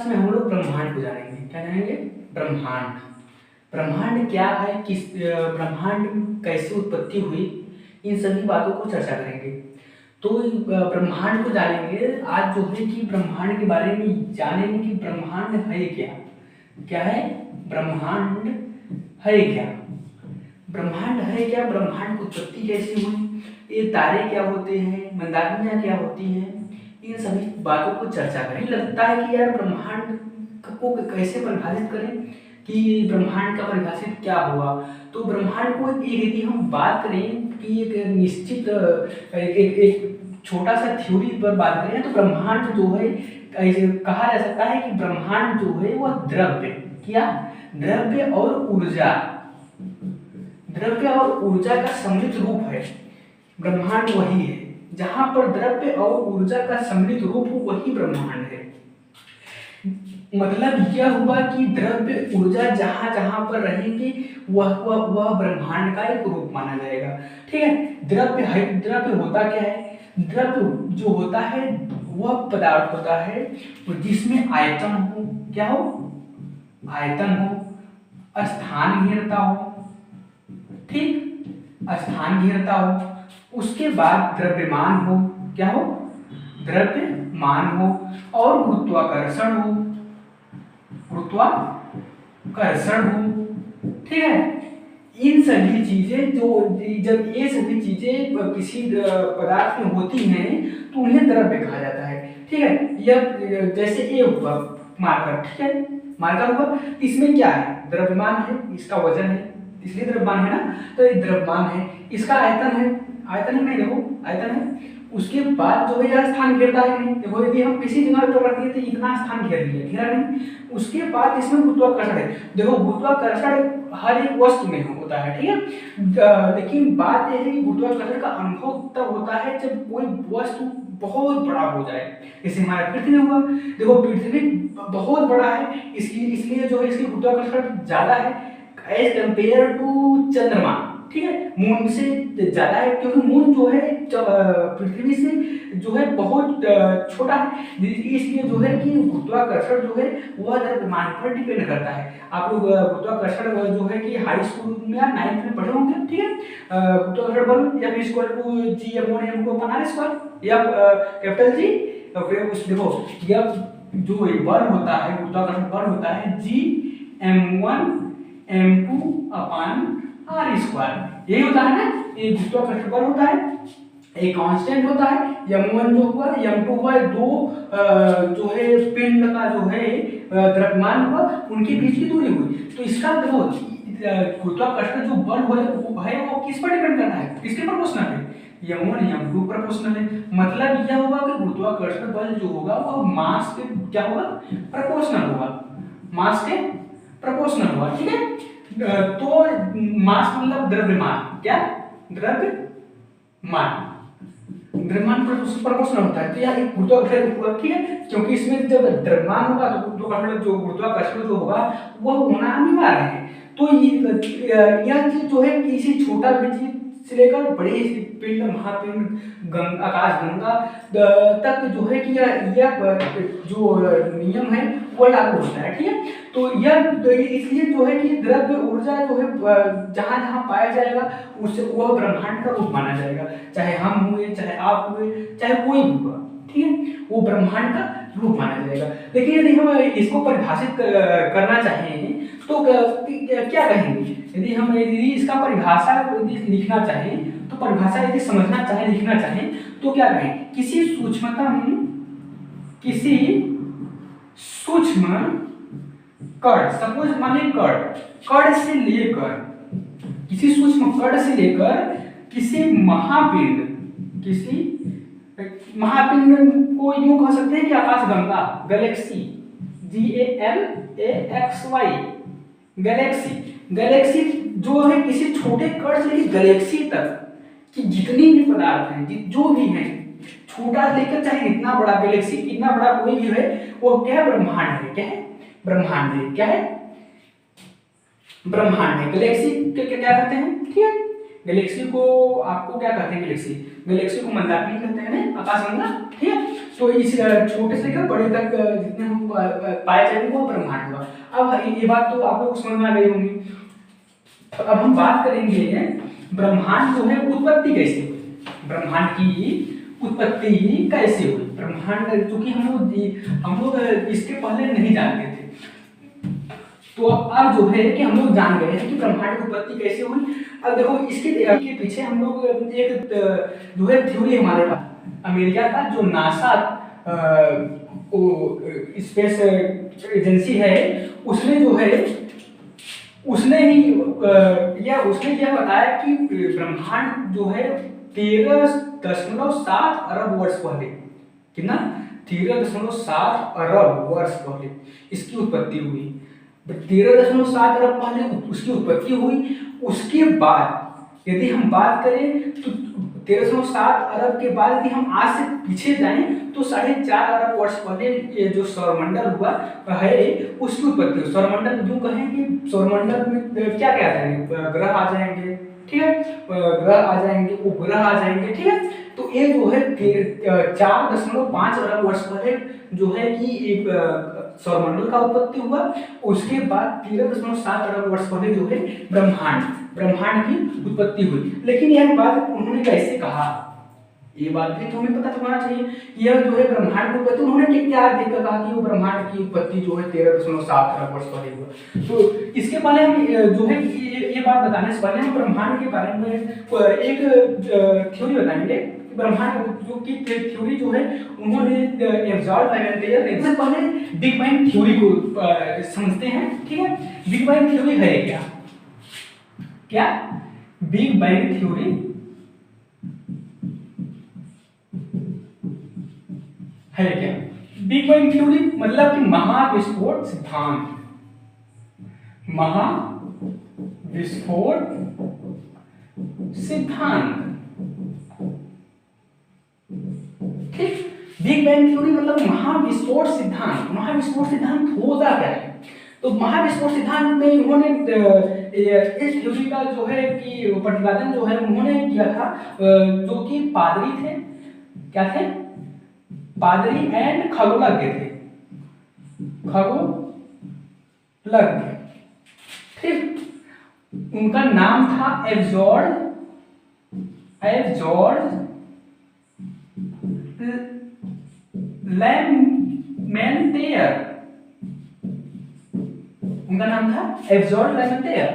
में हम लोग ब्रह्मांड को जानेंगे। क्या जानेंगे? ब्रह्मांड। ब्रह्मांड क्या है, किस ब्रह्मांड कैसे उत्पत्ति हुई, इन सभी बातों को चर्चा करेंगे। तो ब्रह्मांड को जानेंगे आज जो है कि ब्रह्मांड के बारे में जानेंगे कि ब्रह्मांड है क्या। क्या है? ब्रह्मांड है क्या? ब्रह्मांड है क्या, ब्रह्मांड की उत्पत्ति कैसे हुई, ये तारे क्या होते हैं, मंदाकिनियाँ क्या होती हैं, इन सभी बातों को चर्चा करें। लगता है कि यार ब्रह्मांड को कैसे परिभाषित करें, कि ब्रह्मांड का परिभाषित क्या हुआ। तो ब्रह्मांड को यदि हम बात करें कि एक निश्चित एक छोटा सा थ्योरी पर बात करें तो ब्रह्मांड जो है ऐसे कहा जा सकता है कि ब्रह्मांड जो है वह द्रव्य, क्या? द्रव्य और ऊर्जा, द्रव्य और ऊर्जा का सम्मिलित रूप है। ब्रह्मांड वही है जहां पर द्रव्य और ऊर्जा का सम्मिलित रूप हो, वही ब्रह्मांड है। मतलब यह हुआ कि द्रव्य ऊर्जा जहां जहां पर रहेंगे वह ब्रह्मांड का एक रूप माना जाएगा। ठीक है। द्रव्य होता क्या है? द्रव्य जो होता है वह पदार्थ होता है जिसमें आयतन हो, क्या हो? आयतन हो, स्थान घेरता हो, ठीक, स्थान घेरता हो, उसके बाद द्रव्यमान हो, क्या हो? द्रव्यमान हो, और गुरुत्वाकर्षण हो, गुरुत्वाकर्षण हो। ठीक है। इन सभी चीजें जो जब ये सभी चीजें किसी पदार्थ में होती हैं तो उन्हें द्रव्य कहा जाता है। ठीक है। यह जैसे ये हुआ मार्कर, ठीक है, मार्कर हुआ, इसमें क्या है? द्रव्यमान है, इसका वजन है, इसलिए द्रव्यमान है ना। तो ये द्रव्यमान है, इसका आयतन है, आयतन है नहीं, देखो आयतन है। उसके बाद जो है यह स्थान घेरता है नहीं, देखो यदि हम किसी जगह पर रख दिए तो इतना स्थान घेर लिया, घेरा नहीं। उसके बाद इसमें गुरुत्वाकर्षण है, देखो गुरुत्वाकर्षण हर एक वस्तु में होता है, ठीक है। लेकिन बात यह है कि गुरुत्वाकर्षण का अनुभव तब होता है जब कोई वस्तु बहुत बड़ा हो जाए। जैसे हमारा पृथ्वी हुआ, देखो पृथ्वी बहुत बड़ा है, इसलिए जो है इसकी गुरुत्वाकर्षण ज्यादा है एज कंपेयर टू चंद्रमा। ठीक है। मून से ज्यादा है क्योंकि मून जो है पृथ्वी से जो है बहुत छोटा है, इसलिए जो है कि गुरुत्वाकर्षण जो है वह द्रव्यमान पर डिपेंड करता है। आप लोग गुरुत्वाकर्षण जो है कि हाई स्कूल में या 9th में पढ़े होंगे। ठीक है। गुरुत्वाकर्षण बल F equal to G M1 M2 square या कैपिटल जी। देखो यह जो बल होता है, गुरुत्वाकर्षण बल होता है G M1 M2 R square, यही होता है ना। ये गुरुत्वाकर्षण बल होता है, एक कांस्टेंट होता है। M1 जो हुआ, M2 हुआ, दो जो है पिंड का जो है द्रव्यमान हुआ, उनके बीच की दूरी हुई। तो इसका देखो गुरुत्वाकर्षण जो बल वो किस पर डिपेंड करता है? किसके प्रोपोर्शनल है? M1 M2 प्रोपोर्शनल है। मतलब यह होगा कि गुरुत्वाकर्षण बल जो होगा वह मास के क्या होगा? प्रोपोर्शनल होगा, मास के प्रोपोर्शनल होगा। ठीक है। तो मास मतलब द्रव्यमान, क्या? द्रव्यमान, द्रव्यमान प्रोपोर्शनल होता है। तो यह एक गुरुत्वाकर्षण हुआ, ठीक है, क्योंकि इसमें जब द्रव्यमान होगा तो गुरुत्वाकर्षण जो होगा वह होना अनिवार्य है। तो यह चीज जो है किसी छोटा भी चीज से लेकर बड़े पिंड, महापिंड, आकाश गंगा तक जो है कि यह जो नियम है वो लागू होता है। ठीक है। तो इसलिए जो है कि द्रव्य ऊर्जा जो है जहां जहां पाया जाएगा उससे वह ब्रह्मांड का रूप माना जाएगा। चाहे हम हुए, चाहे आप हुए, चाहे कोई भी हुआ, ठीक है, वो ब्रह्मांड का रूप माना जाएगा। लेकिन यदि हम इसको परिभाषित करना चाहें तो क्या कहेंगे? यदि इसका परिभाषा लिखना चाहें तो परिभाषा यदि समझना चाहें, लिखना चाहें तो क्या कहें? किसी सूक्ष्म कण, सपोज माने कण से लेकर, किसी सूक्ष्म कण से लेकर किसी महापिंड को यूं कह सकते हैं कि आकाश गंगा, गैलेक्सी, GALAXY, गैलेक्सी जो है किसी छोटे कण से लेकर गैलेक्सी तक कि जितनी भी पदार्थ हैं, जो भी हैं, छोटा लेकर चाहे इतना बड़ा, गैलेक्सी इतना बड़ा कोई भी है, वो क्या है? ब्रह्मांड है। क्या है? ब्रह्मांड है। क्या है? ब्रह्मांड है। गैलेक्सी क्या कहते हैं? ठीक है। गैलेक्सी को आपको क्या कहते हैं? गैलेक्सी को मंदाकिनी कहते हैं, आकाशगंगा। ठीक है। तो इस छोटे से लेकर बड़े तक जितने हम पाए जाएंगे वो ब्रह्मांड हुआ। अब ये बात तो आप लोग को समझ में आ गई होंगी। अब हम बात करेंगे ब्रह्मांड जो है उत्पत्ति कैसे हुई, ब्रह्मांड की उत्पत्ति कैसे हुई। ब्रह्मांड चूंकि हम लोग इसके पहले नहीं जानते थे, तो अब जो है कि हम लोग जान गए हैं कि ब्रह्मांड की उत्पत्ति कैसे हुई। अब देखो इसके पीछे हम लोग एक जो है थ्योरी हमारे पास अमेरिका का जो नासा स्पेस एजेंसी है उसने जो है उसने यह बताया कि ब्रह्मांड जो है 13.7 अरब वर्ष पहले, कितना 13.7 अरब वर्ष पहले इसकी उत्पत्ति हुई। 13.7 अरब पहले उसकी उत्पत्ति हुई। उसके बाद यदि हम बात करें तो 13.7 अरब के बाद यदि हम आज से पीछे जाएं तो 4.5 अरब वर्ष पहले ये जो सौरमंडल हुआ है उसकी उत्पत्ति हुई। सौरमंडल यूं कहें कि सौरमंडल में क्या क्या आ जाएंगे, ग्रह आ जाएंगे, ठीक है, ग्रह आ जाएंगे, उपग्रह आ जाएंगे, ठीक है। तो ये जो है 4.5 अरब वर्ष पहले जो है कि एक सौरमंडल का उत्पत्ति हुआ। उसके बाद 13.7 अरब वर्ष पहले जो है ब्रह्मांड की उत्पत्ति हुई। लेकिन यह बात उन्होंने कैसे कहा, ये बात भी तुम्हें पता होना चाहिए। यह जो है ब्रह्मांड की उत्पत्ति उन्होंने क्या देखकर कहा कि वो ब्रह्मांड की उत्पत्ति जो है 13.7 अरब वर्ष पहले हुआ। तो इसके पहले हम जो है ये बात बताने से पहले हम ब्रह्मांड के बारे में एक थ्योरी बताएंगे। ब्रह्मांड जो की थ्योरी जो है उन्होंने एब्जॉर्ब लेवेंटियर, इससे पहले बिग बैंग थ्योरी को समझते हैं, ठीक है। बिग बैंग थ्योरी है क्या बिग बैंग थ्योरी है क्या? बिग बैंग थ्योरी मतलब कि महाविस्फोट सिद्धांत, महाविस्फोट सिद्धांत, ठीक। बिग बैंग थ्योरी मतलब महाविस्फोट सिद्धांत। महाविस्फोट सिद्धांत होता क्या है? तो महाविस्फोट सिद्धांत में उन्होंने इस थ्योरी का जो है कि प्रतिपादन जो है उन्होंने किया था, जो कि पादरी थे, क्या थे? पादरी एंड खगोलज्ञ थे, खगोलज्ञ, ठीक। उनका नाम था एब्जॉर्ड लेमेंटेयर, उनका नाम था एब्जॉर्ड लेमेंटेयर।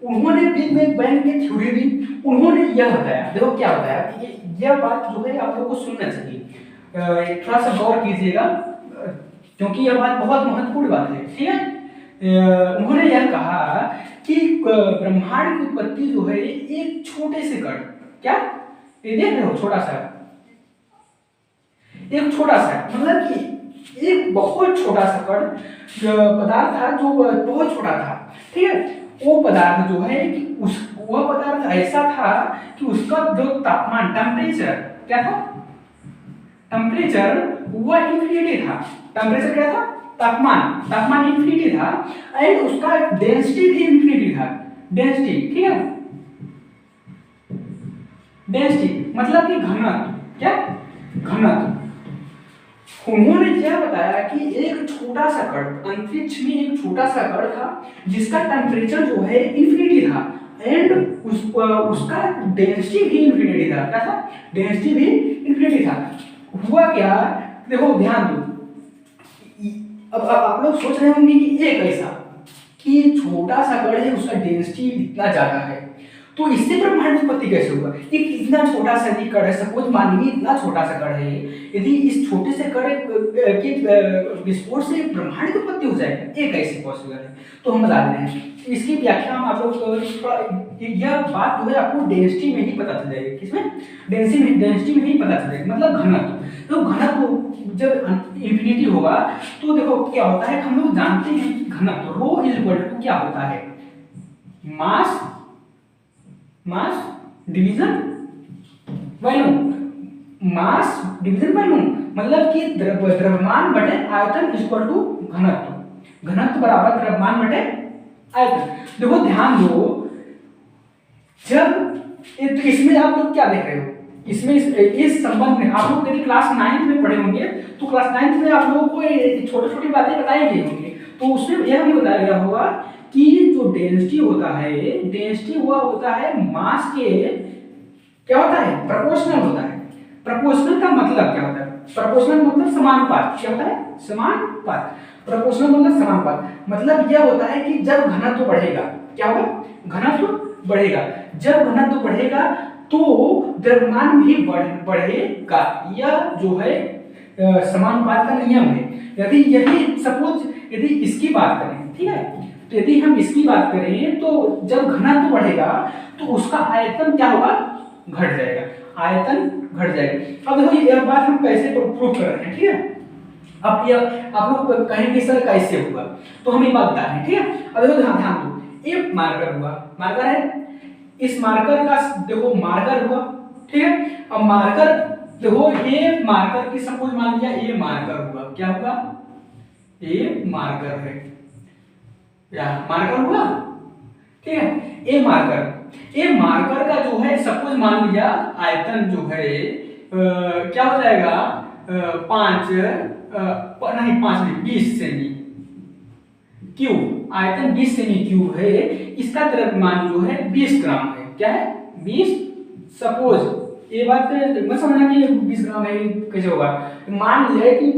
उन्होंने बिग बैंग की थ्योरी दी। उन्होंने यह बताया, देखो क्या बताया कि यह बात जो है आप लोगों को सुनना चाहिए, थोड़ा सा गौर कीजिएगा क्योंकि यह बात बहुत महत्वपूर्ण बात है, ठीक है। उन्होंने यह कहा कि ब्रह्मांड की उत्पत्ति जो है एक छोटे से कण, क्या ये देख रहे हो, छोटा सा, एक छोटा सा मतलब कि एक बहुत छोटा सा कण पदार्थ था जो बहुत छोटा था, ठीक है। वो पदार्थ जो है कि वह पदार्थ ऐसा था कि उसका जो तापमान, टेम्परेचर क्या था? टेम्परेचर वह इंफिनिटी था। टेम्परेचर क्या था? तापमान इंफिनिटी था एंड उसका डेंसिटी भी इंफिनिटी था। डेंसिटी, ठीक है, डेंसिटी मतलब कि घनत्व, क्या घनत्व। उन्होंने क्या बताया कि एक छोटा सा कण, अंतरिक्ष में एक छोटा सा कण था जिसका टेम्परेचर जो है इंफिनिटी था एंड उसका डेंसिटी भी इंफिनिटी था। क्या था? डेंसिटी भी इंफिनिटी था। हुआ क्या, देखो ध्यान दो। अब आप लोग सोच रहे होंगे कि ये कैसा कि छोटा सा कण है उसका डेंसिटी इतना ज्यादा है, तो इससे ब्रह्मांड की उत्पत्ति कैसे हुआ? एक इतना छोटा सा कण है, सपोज मानिए इतना छोटा सा कण है, यदि इस छोटे से कण के विस्फोट से ब्रह्मांड की उत्पत्ति हो जाएगी, ये कैसे पॉसिबल है? तो हम बता रहे हैं, इसकी व्याख्या हम आप लोग यह बात जो है आपको डेंसिटी में ही पता चल जाएगी। किसमें? डेंसिटी में ही पता चल जाएगी, मतलब घनत्व। तो घनत्व जब इंफिनिटी होगा तो देखो क्या होता है, हम लोग जानते हैं कि घनत्व रो इज इक्वल टू क्या होता है? मास डिवीजन वॉल्यूम। मास डिवीजन वॉल्यूम मतलब कि द्रव्यमान बटे आयतन इक्वल टू घनत्व। घनत्व बराबर द्रव्यमान बटे आयतन। देखो ध्यान दो, जब तो इसमें आप लोग क्या देख रहे हो? इसमें इस संबंध में आप लोग यदि क्लास 9th में पढ़े होंगे तो क्लास 9th में आप लोगों को छोटी छोटी बातें बताई गई होंगी, तो उसमें यह भी बताया गया होगा कि जो डेंसिटी होता है, डेंसिटी हुआ होता है मास के क्या होता है, प्रोपोर्शनल होता है। प्रोपोर्शनल का मतलब क्या होता है? प्रोपोर्शनल मतलब समानुपात। क्या होता है? समानुपात। प्रोपोर्शनल मतलब समानुपात, मतलब यह होता है कि जब घनत्व बढ़ेगा, क्या होगा? घनत्व बढ़ेगा। जब घनत्व बढ़ेगा तो द्रव्यमान भी बढ़ेगा। यह जो है समानुपात का नियम है। यदि यही सपोज यदि इसकी बात करें, ठीक है, तो यदि हम इसकी बात करें तो जब घनत्व बढ़ेगा तो उसका आयतन क्या होगा? घट जाएगा, आयतन घट जाएगा। अब देखो यह बात हम कैसे प्रूव कर रहे हैं, ठीक है। अब यह आप लोग कहेंगे सर कैसे हुआ, तो हम ये बात बता रहे हैं, ठीक है। अब देखो ध्यान दो, एक मार्कर हुआ, मार्कर है, इस मार्कर का देखो मार्कर हुआ, ठीक है। अब मार्कर देखो, ये मार्कर की सपोज मान लिया ये मार्कर हुआ, क्या हुआ? ये मार्कर है, या मार्कर हुआ, ठीक है। ए मार्कर का जो है सपोज मान लिया आयतन जो है क्या हो जाएगा? 20 सेमी क्यूब, आयतन 20 सेमी क्यूब है। इसका द्रव्यमान जो है 20 ग्राम है। क्या है? 20। सपोज ये बात मत समझना कि 20 ग्राम है कैसे होगा। मान लिया कि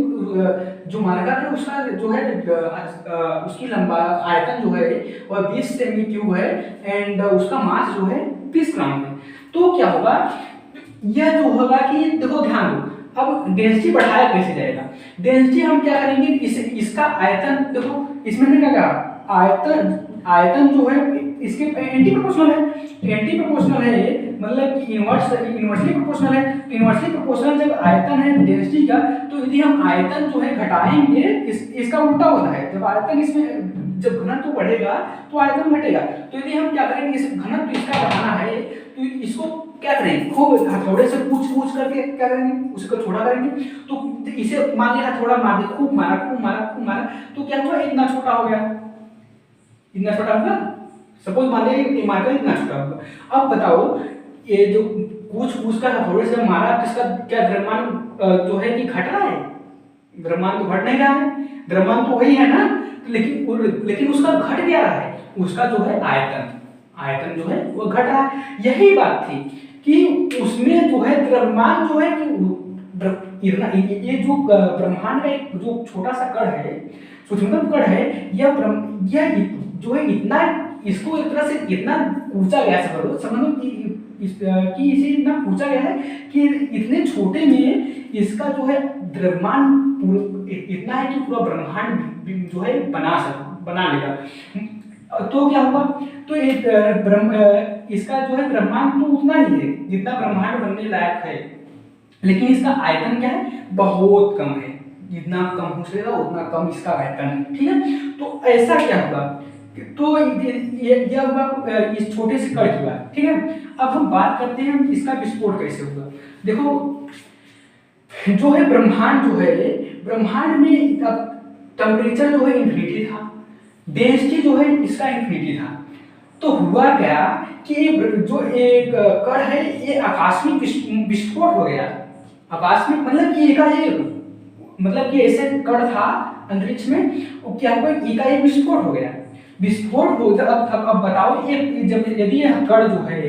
जो मार्कर है उसका जो है उसकी लंबा आयतन जो है वह 20 सेमी क्यूब है एंड उसका मास जो है 20 ग्राम है। तो क्या होगा? यह जो होगा कि देखो ध्यान दो, अब डेंसिटी बढ़ाया कैसे जाएगा? डेंसिटी हम क्या करेंगे, इसका आयतन देखो, इसमें हमने क्या कहा? आयतन जो है इसके एंटी प्रोपोर्शनल है। एंटी प्रोपोर्शनल है मतलब कि इनवर्सली प्रोपोर्शनल है। तो इनवर्सली प्रोपोर्शनल जब आयतन है डेंसिटी का, तो यदि हम आयतन जो है घटाएंगे, इसका उल्टा होता है। जब आयतन इसमें जब घनत्व बढ़ेगा तो आयतन घटेगा। तो यदि हम क्या करेंगे, इस घनत्व इसका बढ़ाना है तो इसको क्या करेंगे, खूब हथौड़े से पूछ करके क्या करेंगे, उसको छोटा करेंगे। तो इसे मान लिया हथौड़ा मार दे, खूब मारा, तो क्या हुआ? इतना छोटा हो गया, इतना छोटा होगा। सपोज मान लिया मार्कर इतना छोटा होगा। अब बताओ, ये जो पूछ कर हथौड़े से मारा तो इसका क्या द्रव्यमान जो है कि घट रहा है? द्रव्यमान तो घट नहीं रहा है, द्रव्यमान तो वही है ना, लेकिन उसका घट क्या रहा है? उसका जो है आयतन जो है वो घट रहा है। यही बात थी कि उसमें जो है द्रव्यमान जो है कि ये जो ब्रह्मांड का एक जो छोटा सा कण है, सूक्ष्मतम कण है, यह जो है इतना, इसको एक तरह से इतना ऊंचा गया है, समझो कि इसे इतना ऊंचा गया है कि इतने छोटे में इसका जो है द्रव्यमान इतना है कि पूरा ब्रह्मांड जो है बना लेगा। तो क्या हुआ? तो इसका जो है द्रव्यमान तो उतना ही है जितना ब्रह्मांड बनने लायक है, लेकिन इसका आयतन क्या है? बहुत कम है। जितना कम हो सकेगा उतना कम इसका आयतन है, ठीक है। तो ऐसा क्या होगा? तो यह हुआ इस छोटे से कण की बात, ठीक है। अब हम बात करते हैं इसका विस्फोट कैसे होगा। देखो जो है ब्रह्मांड जो है, ब्रह्मांड में टेम्परेचर जो है इन्फिनिटी था, डेंसिटी जो है इसका इन्फिनिटी था। तो हुआ क्या कि जो एक कण है ये आकस्मिक विस्फोट हो गया। आकस्मिक मतलब कि एकाएक, मतलब कि ऐसे कण था अंतरिक्ष में, वो क्या हुआ? एकाएक विस्फोट हो गया। विस्फोट हो अब बताओ, एक जब यदि यह कण जो है,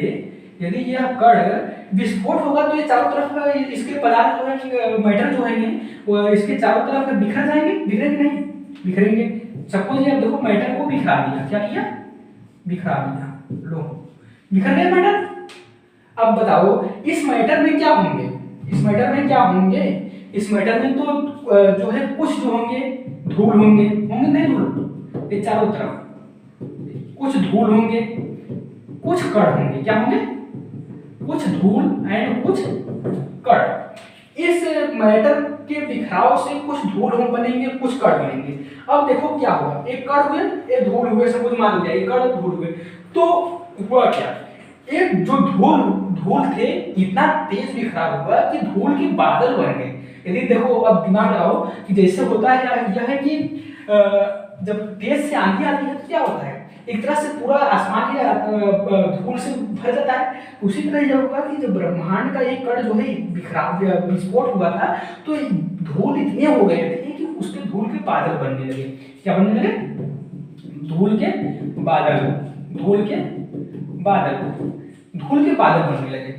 यदि यह कण विस्फोट होगा तो ये चारों तरफ इसके पदार्थ जो है, मैटर जो है वो इसके चारों तरफ बिखर जाएंगे, बिखरेंगे नहीं? बिखरेंगे। सपोज ये देखो मैटर को बिखरा दिया, क्या किया? बिखरा दिया, लो बिखर गए मैटर। अब बताओ इस मैटर में क्या होंगे? इस मैटर में क्या होंगे? इस मैटर में तो जो है कुछ जो होंगे धूल होंगे नहीं धूल, ये चारों तरफ कुछ धूल होंगे, कुछ कण होंगे। क्या होंगे? कुछ धूल एंड कुछ कण। इस मैटर के बिखराव से कुछ धूल बनेंगे, कुछ कण बनेंगे। अब देखो क्या हुआ, एक कण हुए, एक धूल हुए, सपोज मान लिया एक कण धूल हुए, तो हुआ क्या? एक जो धूल थे इतना तेज बिखराव हुआ कि धूल के बादल बन गए। यदि देखो अब दिमाग लगाओ कि जैसे होता है यह है कि जब तेज से आंधी आती है तो क्या होता है? एक तरह से पूरा आसमान ही धूल से भर जाता है। उसी तरह यह होगा कि जब ब्रह्मांड का एक कण जो है बिखराव विस्फोट हुआ था तो धूल इतने हो गए थे कि उसके धूल के बादल बनने लगे। क्या बनने लगे? धूल के बादल, धूल के बादल, धूल के बादल बनने लगे।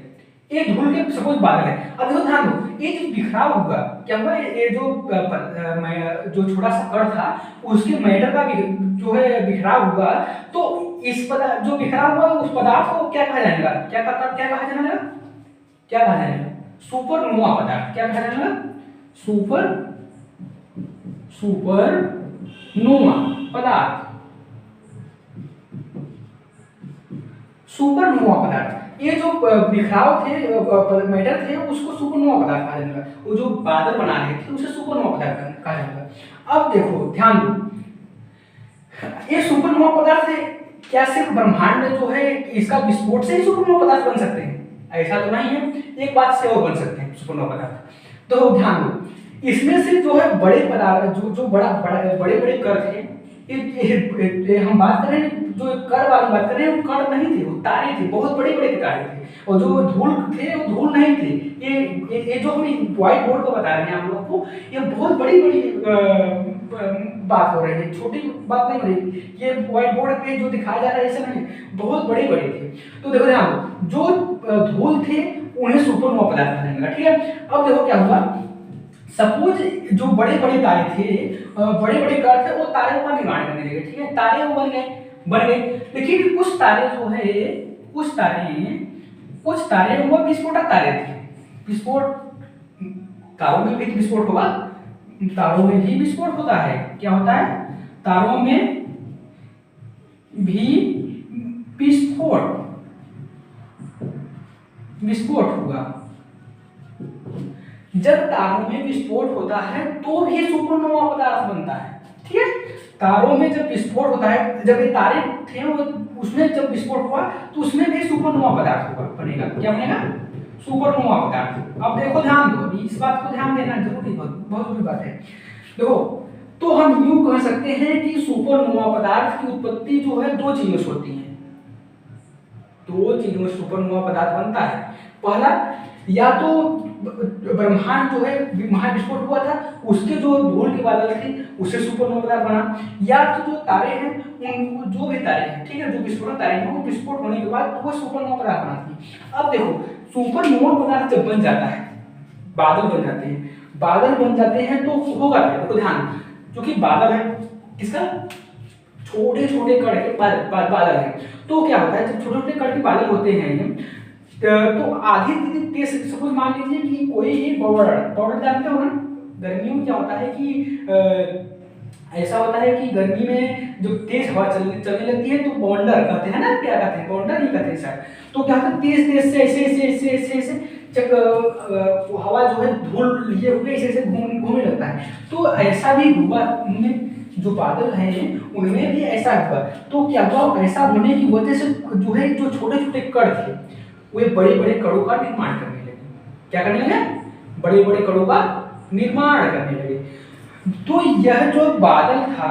ये धूल के सपोज बादल है। अब देखो ध्यान दो, ये जो बिखराव होगा क्या हुआ, ये जो छोटा सा कण था उसके मैटर का जो है बिखराव हुआ, तो इस पदार्थ जो बिखराव हुआ उस पदार्थ को क्या कहा जाएगा? क्या कहा जाएगा? क्या कहा जाएगा? सुपरनोवा पदार्थ। क्या कहा जाएगा? सुपरनोवा पदार्थ, सुपरनोवा पदार्थ। ये जो बिखराव थे मैटर थे उसको सुपरनोवा पदार्थ कहा जाएगा। वो जो बादल बना रहे थे उसे सुपरनोवा पदार्थ कहा जाएगा। अब देखो ध्यान दो, ये सुपरनोवा पदार्थ है क्या सिर्फ ब्रह्मांड में जो है इसका विस्फोट से ही सुपरनोवा पदार्थ बन सकते हैं? ऐसा तो नहीं है, एक बात से और बन सकते हैं सुपरनोवा पदार्थ। तो ध्यान दो, इसमें से जो है बड़े पदार्थ जो बड़े कण थे, हम बात करें जो कण वाली बात करें, वो कण नहीं थे, वो तारे थे, बहुत बड़े बड़े तारे थे। और जो धूल थे वो धूल नहीं थे। ये जो हम व्हाइट बोर्ड को बता रहे हैं आप लोगों को, ये बहुत बड़ी बड़ी बात हो रही है, छोटी बात नहीं हो रही। ये व्हाइट बोर्ड पे जो दिखाया जा रहा है ऐसा नहीं, बहुत बड़े बड़े थे। तो देखो ध्यान, जो धूल थे उन्हें सुपरनोवा पदार्थ कहा जाएगा। ठीक है, अब देखो क्या हुआ, सपोज जो बड़े बड़े तारे थे, बड़े बड़े कण थे, वो तारे का निर्माण करने लगे। ठीक है, तारे वो बन गए। लेकिन कुछ तारे जो है, कुछ तारे वो विस्फोटक तारे थे। विस्फोट, तारों में भी विस्फोट होगा, तारों में भी विस्फोट होता है। क्या होता है? तारों में भी विस्फोट होगा। जब तारों में विस्फोट होता है तो भी सुपरनोवा पदार्थ बनता है। ठीक है, तारों में जब विस्फोट होता है, जब ये तारे थे वो उसमें जब विस्फोट हुआ तो उसमें भी सुपरनोवा पदार्थ होगा, बनेगा। क्या बनेगा? सुपरनोवा पदार्थ। अब देखो ध्यान दो, इस बात को ध्यान देना जरूरी, बहुत जरूरी बात है। देखो, तो हम यूं कह सकते हैं कि सुपरनोवा पदार्थ की उत्पत्ति जो है दो चीजों से होती है। दो चीजों से सुपरनोवा पदार्थ बनता है। पहला, या तो ब्रह्मांड जो है महाविस्फोट हुआ था, उसके जो धूल के बादल थे उससे सुपरनोवा पदार्थ बना, या तो जो तारे हैं उन जो भी तारे हैं, ठीक है, जो विस्फोटक तारे हैं वो विस्फोट होने के बाद वो सुपरनोवा पदार्थ बनाती है। अब देखो, सुपरनोवा पदार्थ जब बन जाता है, बादल बन जाते हैं तो होगा क्या? देखो ध्यान, जो कि बादल है किसका? छोटे छोटे कण के बादल है। तो क्या होता है, जब छोटे छोटे कण के बादल होते हैं तो आधी तेज, सपोज मान लीजिए कि कोई पाउडर जानते हो ना, गर्मियों में क्या होता है कि ऐसा होता है कि गर्मी में जो तेज हवा चलने लगती है तो बॉन्डर कहते हैं ना, क्या कहते हैं? बॉन्डर ही कहते हैं सर। तो क्या होता है, तेज से ऐसे हवा जो है धूल लिए हुए ऐसे घूमने लगता है। तो ऐसा भी हुआ, जो बादल हैं उनमें भी ऐसा हुआ। तो क्या हुआ, ऐसा होने की वजह से जो है जो छोटे छोटे कण थे वे बड़े बड़े कणों का निर्माण करने लगे। क्या करने लगे? बड़े बड़े कणों का निर्माण करने लगे। तो यह जो बादल था,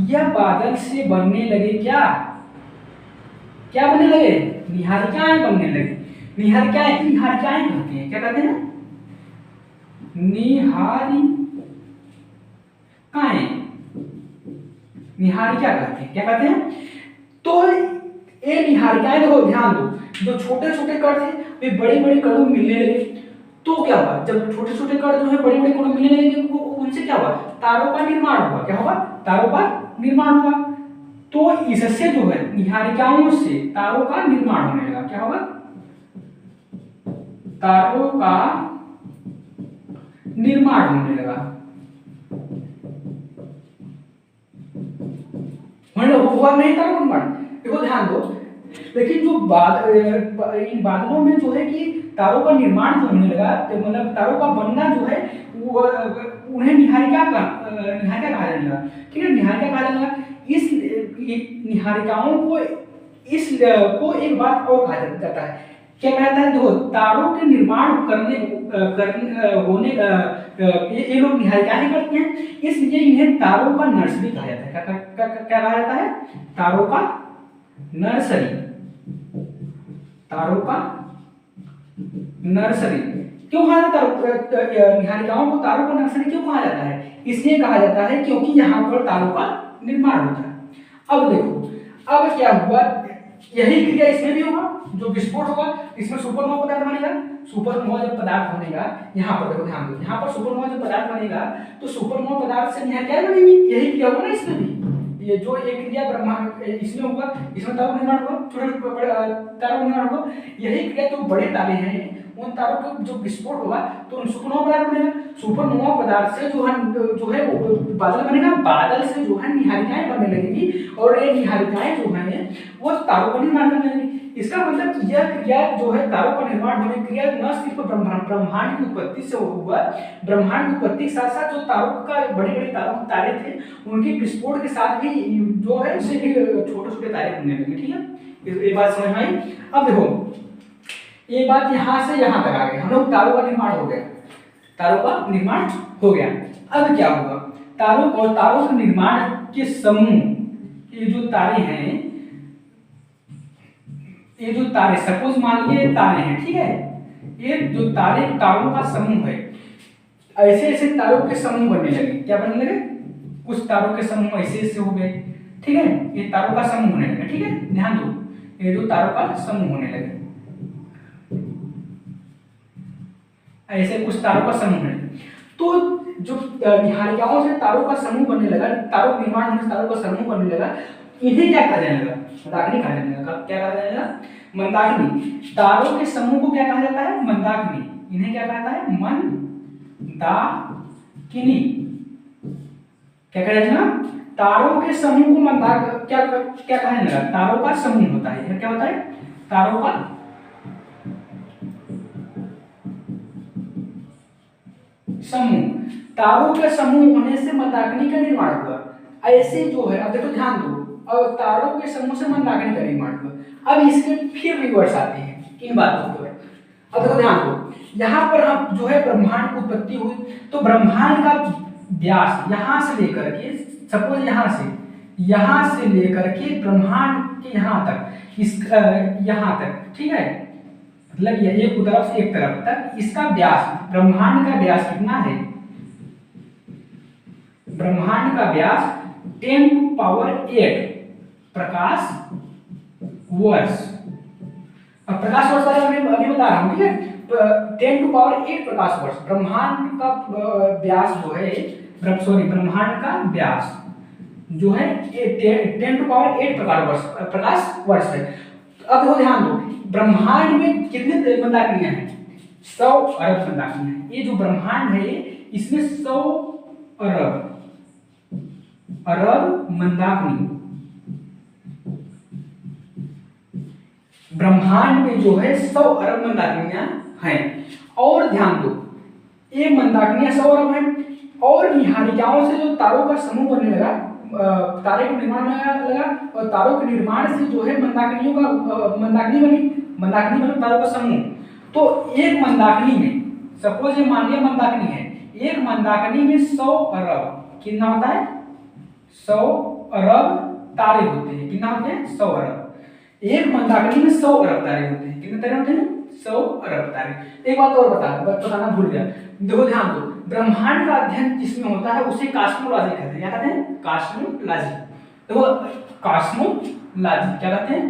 यह बादल से बनने लगे क्या बनने लगे? निहारिकाएं बनने लगे। निहारिकाएं कहते हैं, क्या कहते हैं? निहारिका कहते हैं। क्या कहते हैं? तो ये निहारिकाएं, देखो ध्यान दो, जो छोटे छोटे कण थे वे बड़े बड़े कणों में मिलने लगे। तो क्या हुआ, जब छोटे छोटे कण जो है बड़े बड़े कणों में मिलने लगे, उनसे क्या हुआ? तारों का निर्माण हुआ। क्या हुआ? तारों का निर्माण हुआ। तो इससे जो है निहारिकाओं से तारों का निर्माण होने लगा। क्या होगा? तारों का निर्माण होने लगा। हुआ नहीं तारों का निर्माण। देखो ध्यान दो, लेकिन जो इन बादलों में जो है कि तारों का निर्माण जो होने लगा, तो मतलब तारों का बनना जो है वो उन्हें निहारिका कहा जाने लगा। ठीक है, निहारिका कहा जाने लगा। इस निहारिकाओं को एक बात और कहा जाता है। क्या कहता है? देखो, तारों के निर्माण होने ये लोग निहारिकाएं करते हैं, इसलिए इन्हें तारों का नर्सरी कहा जाता है। क्या कहा जाता है? तारों का नर्सरी, तारों का नर्सरी। क्यों कहा जाता है निहारिकाओं को तारों का नर्सरी क्यों कहा जाता है? इसलिए कहा जाता है क्योंकि यहाँ पर तारों का निर्माण होता है। अब देखो, अब क्या हुआ, यही क्रिया इसमें भी होगा, जो विस्फोट होगा इसमें सुपरनोवा पदार्थ बनेगा। सुपरनोवा जब पदार्थ बनेगा, यहाँ पर देखो ध्यान दो, यहाँ पर सुपरनोवा जब पदार्थ बनेगा तो सुपरनोवा पदार्थ से निहारिकाएं बनेगी, यही क्रिया होगा ना इसमें भी। ये जो एक क्रिया ब्रह्मांड इसमें होगा, इसमें तारों का निर्माण होगा, छोटे तारों का निर्माण होगा, यही क्रिया तो बड़े तारे हैं उन तारों का जो विस्फोट होगा तो उन सुपरनोवा पदार्थ बनेगा। सुपरनोवा पदार्थ से जो है बादल बनेगा, बादल से जो है निहारिकाएं बनने लगेगी और ये निहारिकाएं जो है वो तारों का निर्माण करने लगेगी। इसका मतलब यह क्रिया जो है तारों का निर्माण होने की क्रिया न सिर्फ ब्रह्मांड की उत्पत्ति से हुआ, ब्रह्मांड की उत्पत्ति के साथ साथ जो तारों का बड़े बड़े तारे थे उनके विस्फोट के साथ भी जो है छोटे छोटे तारे बनने लगे। ठीक है, ये बात समझ में आई। अब देखो, ये बात यहाँ से यहाँ तक आ गई, हम लोग तारों का निर्माण हो गया, तारों का निर्माण हो गया। अब क्या होगा, तारों और तारों के निर्माण के समूह, ये जो तारे हैं, ये जो तारे सपोज मान लीजिए तारे हैं, ठीक है, ये जो तारों का समूह है, ऐसे ऐसे तारों के समूह बनने लगे। क्या बनने लगे? कुछ तारों के समूह ऐसे ऐसे हो गए। ठीक है, ये तारों का समूह होने लगे। ठीक है, ध्यान दो, ये जो तारों का समूह होने लगे, ऐसे कुछ तारों का समूह है। तो जो निहारिकाओं से तारों का समूह बनने लगा, तारों का निर्माण होने से तारों का समूह बनने लगा, इन्हें क्या कहा जाने लगा? मंदाकिनी कहा जाने लगा। क्या कहा जाने लगा? मंदाकिनी। तारों के समूह को क्या कहा जाता है? मंदाकिनी। इन्हें क्या कहता है? मंदाकिनी। क्या कहा जाता है? तारों के समूह को क्या कहा जाने लगा? तारों का समूह होता है। क्या होता है? तारों का समूह। तारों के समूह होने से मंदाकिनी का निर्माण हुआ। ऐसे जो है, अब देखो ध्यान दो, अब तारों के समूह से मंदाकिनी का निर्माण हुआ। अब इसके फिर रिवर्स आते हैं इन बातों पर। अब देखो ध्यान दो, यहाँ पर हम जो है ब्रह्मांड की उत्पत्ति हुई, तो ब्रह्मांड का व्यास यहाँ से लेकर के, सपोज यहाँ से लेकर के ब्रह्मांड के यहाँ तक, इस यहाँ तक, ठीक है, मतलब ये एक तरफ से एक तरफ तक, इसका व्यास, ब्रह्मांड का व्यास कितना है? ब्रह्मांड का व्यास 10⁸ प्रकाश वर्ष। अब प्रकाश वर्ष वाले अभी बता रहा हूं, ठीक है, 10⁸ प्रकाश वर्ष ब्रह्मांड का व्यास जो है, ब्रह्मांड का व्यास जो है 10⁸ प्रकाश वर्ष है। अब देखो ध्यान दो, ब्रह्मांड में कितने मंदाकिनियां हैं? 100 अरब मंदाकिनियां हैं। ये जो ब्रह्मांड है इसमें 100 अरब मंदाकिनी, ब्रह्मांड में जो है 100 अरब मंदाकिनियां हैं। और ध्यान दो, ये मंदाकिनियां 100 अरब हैं, और निहारिकाओं से जो तारों का समूह बनने लगा, तारे को निर्माण लगा, और तारों के निर्माण से जो है मंदाकिनी बनी तारों का समूह। तो एक मंदाकिनी में, सपोज ये मान लिया मंदाकिनी है, एक मंदाकिनी में 100 अरब, कितना होता है? 100 अरब तारे होते हैं। कितना होते हैं? 100 अरब। एक मंदाकिनी में 100 अरब तारे होते हैं। कितने तारे होते हैं? 100 अरब तारे। एक बात और बताना भूल गया, देखो ध्यान दो, ब्रह्मांड का अध्ययन जिसमें होता है उसे कॉस्मोलॉजी कहते हैं। क्या कहते हैं? कॉस्मोलॉजी। देखो, कॉस्मोलॉजी क्या कहते हैं?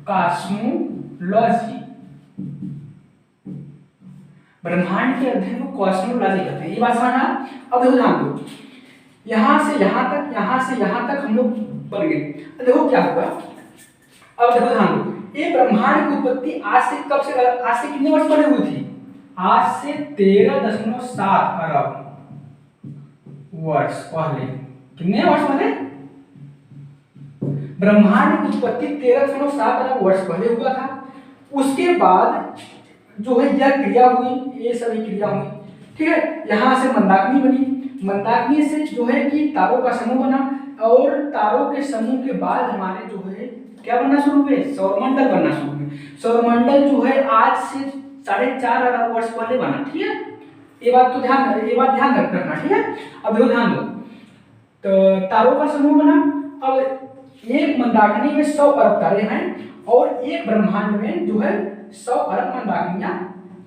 कॉस्मोलॉजी। ब्रह्मांड के अध्ययन को कॉस्मोलॉजी कहते हैं। ये बात समझना। अब देखो ध्यान दो, यहां से यहां तक, यहां से यहां तक हम लोग बन गए। देखो क्या हुआ, अब देखो ध्यान दो, ये ब्रह्मांड की उत्पत्ति आज से कितने वर्ष पहले हुई थी? आज से 13.7 अरब वर्ष पहले। कितने वर्ष पहले? ब्रह्मांड की उत्पत्ति 13.7 अरब वर्ष पहले हुआ था। उसके बाद जो है यह क्रिया हुई, ये सभी क्रिया हुई, ठीक है। यहाँ से मंदाकिनी बनी, मंदाकिनी से जो है कि तारों का समूह बना, और तारों के समूह के बाद हमारे जो है क्या बनना शुरू हुए? सौरमंडल बनना शुरू हुए। सौरमंडल जो है आज से 4.5 अरब वर्ष पहले बना, ठीक है। ये बात ध्यान रखना, ठीक है। अब देखो ध्यान दो, तो तारों का समूह बना। अब एक मंदाकिनी में 100 अरब तारे हैं और एक ब्रह्मांड में जो है 100 अरब मंदाकिनियां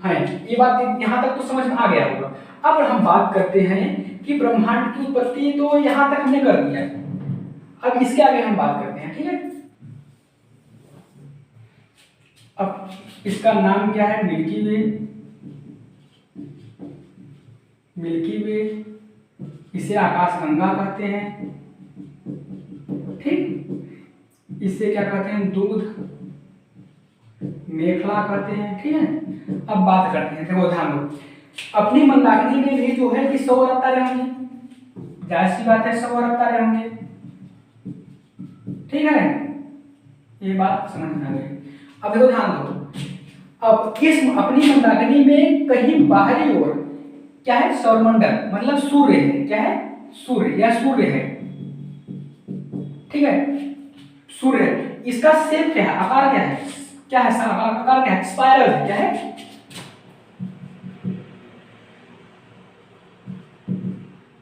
हैं। ये बात यहाँ तक तो समझ में आ गया होगा। अब हम बात करते हैं कि ब्रह्मांड की उत्पत्ति तो यहाँ तक हमने कर दिया, अब इसके आगे हम बात करते हैं, ठीक है। अब इसका नाम क्या है? मिल्की वे। मिल्की वे, इसे आकाश गंगा कहते हैं, ठीक। इसे क्या कहते हैं? दूध मेखला कहते हैं, ठीक है। अब बात करते हैं, देखो ध्यान दो, अपनी मंदाकिनी में भी जो है कि 100 अरब तारे होंगे, जाहिर सी बात है 100 अरब तारे होंगे, ठीक है। ये बात समझ में आ गई। अब देखो ध्यान दो, अब इस अपनी मंदाकिनी में कहीं बाहरी ओर क्या है? सौरमंडल, मतलब सूर्य है। क्या है? सूर्य, या सूर्य है, ठीक है। सूर्य, इसका शेप क्या है? आकार क्या है? क्या है? आकार क्या है? स्पाइरल है। क्या है?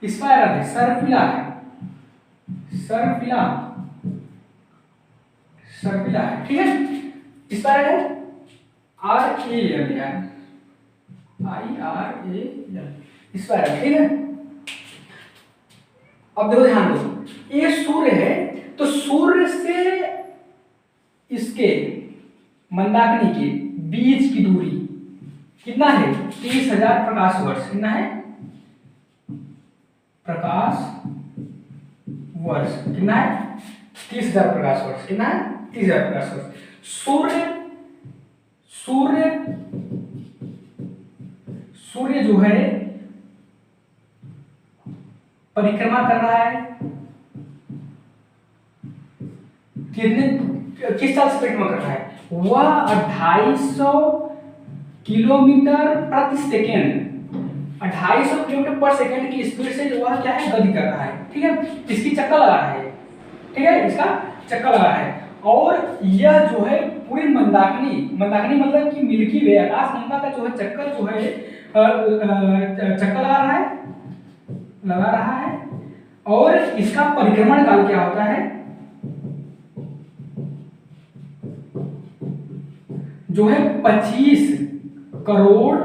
स्पाइरल है, सर्पिला है, सर्पिला, सर्पिला है, ठीक है। स्पाइरल है, RAL, स्पाइरल, ठीक है। अब देखो ध्यान दो, ये सूर्य है, तो सूर्य से इसके मंदाकिनी के बीच की दूरी कितना है? 30,000 प्रकाश वर्ष। कितना है? प्रकाश वर्ष कितना है? 30,000 प्रकाश वर्ष। कितना है? 30,000 प्रकाश वर्ष। सूर्य सूर्य सूर्य जो है परिक्रमा कर रहा है, किस साल से परिक्रमा कर रहा है? वह 250 किलोमीटर प्रति सेकेंड, 250 किलोमीटर पर सेकेंड की स्पीड से जो वह क्या है? गति कर रहा है, ठीक है। इसकी चक्कर लगा रहा है, ठीक है, इसका चक्कर लगा है। और यह जो है पूरी मंदाकिनी मतलब कि मिल्की वे, आकाश गंगा का जो है चक्कर जो है चक्कर लगा रहा है। और इसका परिक्रमण काल क्या होता है? जो है 25 करोड़,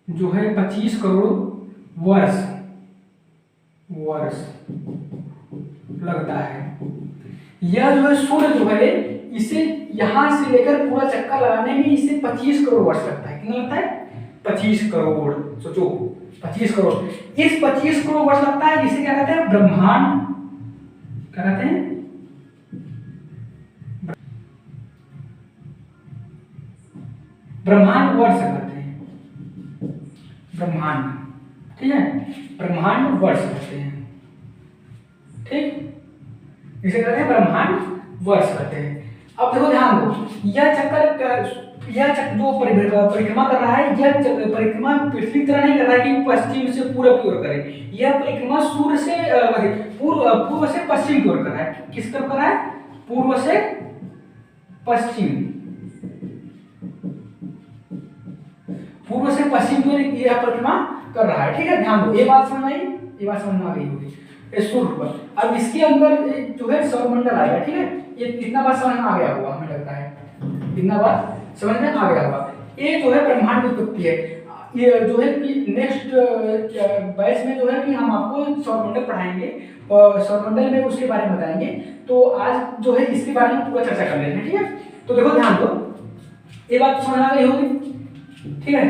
जो है 25 करोड़ वर्ष लगता है। यह जो है सूर्य जो है, इसे यहां से लेकर पूरा चक्कर लगाने में इसे 25 करोड़ वर्ष लगता है। कितना लगता है? 25 करोड़। सोचो, 25 करोड़। इस 25 करोड़ वर्ष लगता है, जिसे क्या कहते हैं? ब्रह्मांड। क्या कहते हैं? ब्रह्मांड वर्ष कहते हैं, ब्रह्मांड, ठीक है, ब्रह्मांड वर्ष कहते हैं, ठीक, इसे कहते हैं ब्रह्मांड वर्ष कहते हैं। अब देखो ध्यान दो, यह चक्कर जो परिक्रमा कर रहा है, यह परिक्रमा पृथ्वी की तरह नहीं कर रहा है कि पश्चिम से पूर्व की ओर करे। यह परिक्रमा सूर्य से पूर्व से पश्चिम की ओर कर रहा है। किस तरफ कर रहा है? पूर्व से पश्चिम, पूर्व से पश्चिम की ओर यह परिक्रमा कर रहा है, ठीक है। ध्यान दो, ये बात समझ आई? ये बात समझ में आ गई होगी। सूर्य पर अब इसके अंदर जो है सौरमंडल आएगा, ठीक है। ये इतना बात समझ में आ गया होगा, हमें लगता है इतना बात समझ में आ गया होगा। ये जो है ब्रह्मांड की उत्पत्ति है। ये जो है कि नेक्स्ट बैच में जो है कि हम आपको सौरमंडल पढ़ाएंगे और सौरमंडल में उसके बारे में बताएंगे। तो आज जो है इसके बारे में पूरा चर्चा कर लेते हैं, ठीक है। तो देखो ध्यान दो, ये बात समझ आ गई होगी, ठीक है।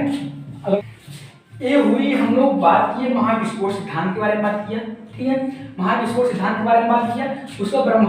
ये हुई हम लोग बात किए महाविस्फोट सिद्धांत के बारे में बात किया, ठीक है। महाविस्फोट सिद्धांत के बारे में बात किया, उसका ब्रह्मांड